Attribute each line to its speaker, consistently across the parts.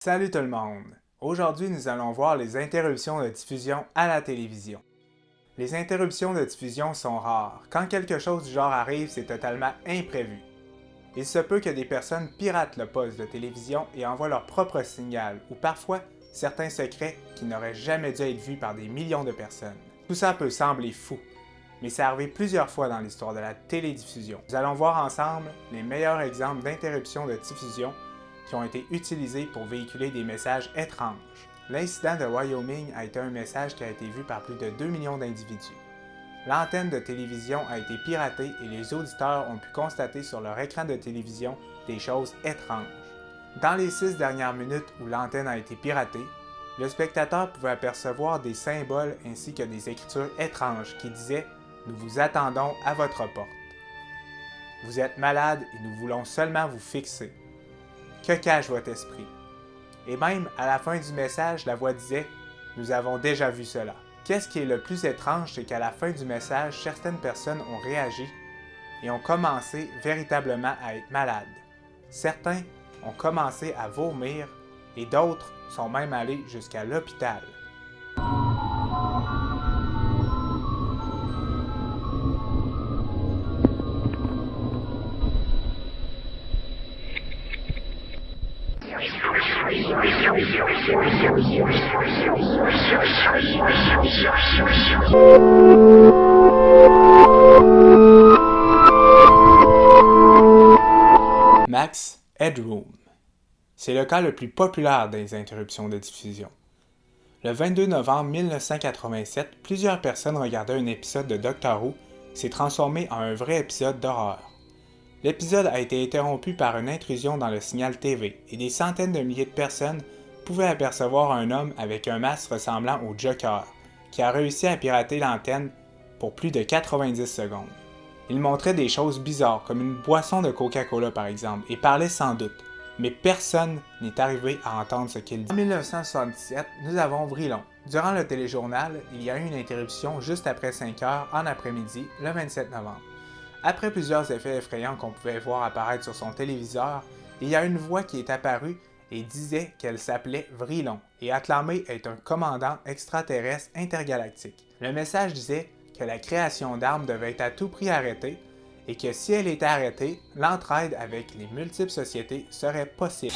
Speaker 1: Salut tout le monde! Aujourd'hui, nous allons voir les interruptions de diffusion à la télévision. Les interruptions de diffusion sont rares. Quand quelque chose du genre arrive, c'est totalement imprévu. Il se peut que des personnes piratent le poste de télévision et envoient leur propre signal, ou parfois certains secrets qui n'auraient jamais dû être vus par des millions de personnes. Tout ça peut sembler fou, mais c'est arrivé plusieurs fois dans l'histoire de la télédiffusion. Nous allons voir ensemble les meilleurs exemples d'interruptions de diffusion qui ont été utilisés pour véhiculer des messages étranges. L'incident de Wyoming a été un message qui a été vu par plus de 2 millions d'individus. L'antenne de télévision a été piratée et les auditeurs ont pu constater sur leur écran de télévision des choses étranges. Dans les 6 dernières minutes où l'antenne a été piratée, le spectateur pouvait apercevoir des symboles ainsi que des écritures étranges qui disaient « Nous vous attendons à votre porte. Vous êtes malade et nous voulons seulement vous fixer. Que cache votre esprit? » Et même, à la fin du message, la voix disait « Nous avons déjà vu cela. » Qu'est-ce qui est le plus étrange, c'est qu'à la fin du message, certaines personnes ont réagi et ont commencé véritablement à être malades. Certains ont commencé à vomir et d'autres sont même allés jusqu'à l'hôpital. Max Headroom. C'est le cas le plus populaire des interruptions de diffusion. Le 22 novembre 1987, plusieurs personnes regardaient un épisode de Doctor Who qui s'est transformé en un vrai épisode d'horreur. L'épisode a été interrompu par une intrusion dans le signal TV et des centaines de milliers de personnes pouvaient apercevoir un homme avec un masque ressemblant au Joker qui a réussi à pirater l'antenne pour plus de 90 secondes. Il montrait des choses bizarres comme une boisson de Coca-Cola par exemple et parlait sans doute, mais personne n'est arrivé à entendre ce qu'il dit. En 1977, nous avons Vrillon. Durant le téléjournal, il y a eu une interruption juste après 5 heures en après-midi, le 27 novembre. Après plusieurs effets effrayants qu'on pouvait voir apparaître sur son téléviseur, il y a une voix qui est apparue et disait qu'elle s'appelait Vrillon et acclamait être un commandant extraterrestre intergalactique. Le message disait que la création d'armes devait être à tout prix arrêtée et que si elle était arrêtée, l'entraide avec les multiples sociétés serait possible.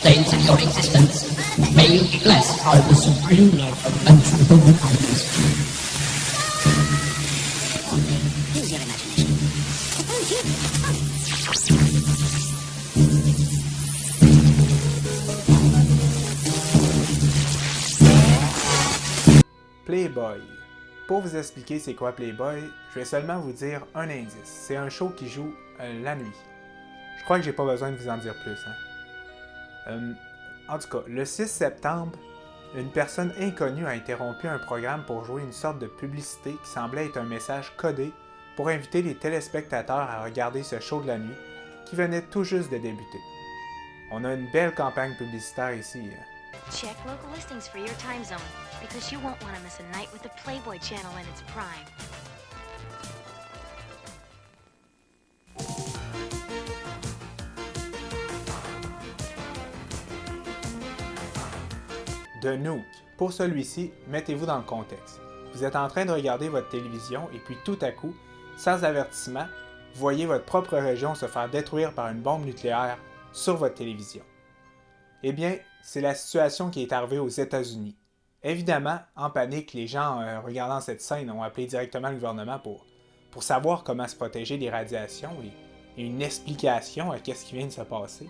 Speaker 1: Playboy. Pour vous expliquer c'est quoi Playboy, je vais seulement vous dire un indice. C'est un show qui joue la nuit. Je crois que j'ai pas besoin de vous en dire plus. En tout cas, le 6 septembre, une personne inconnue a interrompu un programme pour jouer une sorte de publicité qui semblait être un message codé pour inviter les téléspectateurs à regarder ce show de la nuit qui venait tout juste de débuter. On a une belle campagne publicitaire ici.
Speaker 2: Check local listings for your time zone, because you won't want to miss a night with the Playboy channel in its prime.
Speaker 1: The Nuke. Pour celui-ci, mettez-vous dans le contexte. Vous êtes en train de regarder votre télévision et puis tout à coup, sans avertissement, vous voyez votre propre région se faire détruire par une bombe nucléaire sur votre télévision. Eh bien, c'est la situation qui est arrivée aux États-Unis. Évidemment, en panique, les gens regardant cette scène ont appelé directement le gouvernement pour savoir comment se protéger des radiations et une explication à ce qui vient de se passer.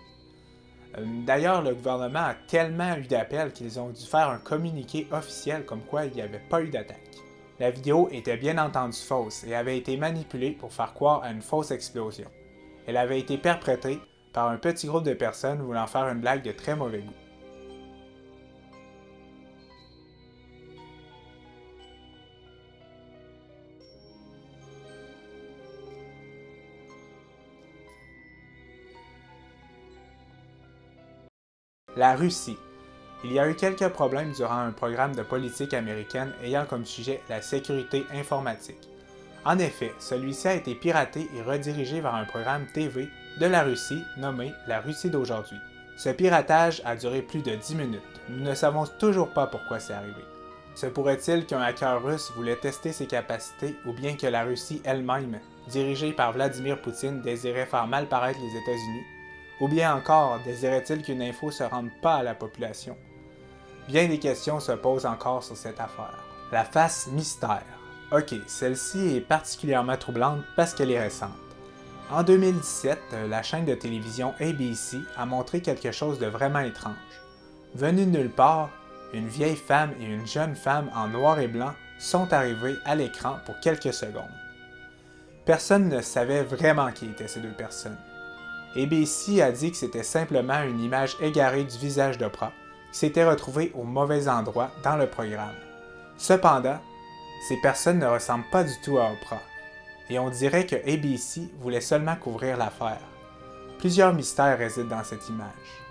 Speaker 1: D'ailleurs, le gouvernement a tellement eu d'appels qu'ils ont dû faire un communiqué officiel comme quoi il n'y avait pas eu d'attaque. La vidéo était bien entendu fausse et avait été manipulée pour faire croire à une fausse explosion. Elle avait été perpétrée par un petit groupe de personnes voulant faire une blague de très mauvais goût. La Russie. Il y a eu quelques problèmes durant un programme de politique américaine ayant comme sujet la sécurité informatique. En effet, celui-ci a été piraté et redirigé vers un programme TV de la Russie nommé La Russie d'aujourd'hui. Ce piratage a duré plus de 10 minutes. Nous ne savons toujours pas pourquoi c'est arrivé. Se pourrait-il qu'un hacker russe voulait tester ses capacités ou bien que la Russie elle-même, dirigée par Vladimir Poutine, désirait faire mal paraître les États-Unis? Ou bien encore, désirait-il qu'une info se rende pas à la population? Bien des questions se posent encore sur cette affaire. La face mystère. Ok, celle-ci est particulièrement troublante parce qu'elle est récente. En 2017, la chaîne de télévision ABC a montré quelque chose de vraiment étrange. Venue de nulle part, une vieille femme et une jeune femme en noir et blanc sont arrivées à l'écran pour quelques secondes. Personne ne savait vraiment qui étaient ces deux personnes. ABC a dit que c'était simplement une image égarée du visage d'Oprah qui s'était retrouvée au mauvais endroit dans le programme. Cependant, ces personnes ne ressemblent pas du tout à Oprah, et on dirait que ABC voulait seulement couvrir l'affaire. Plusieurs mystères résident dans cette image.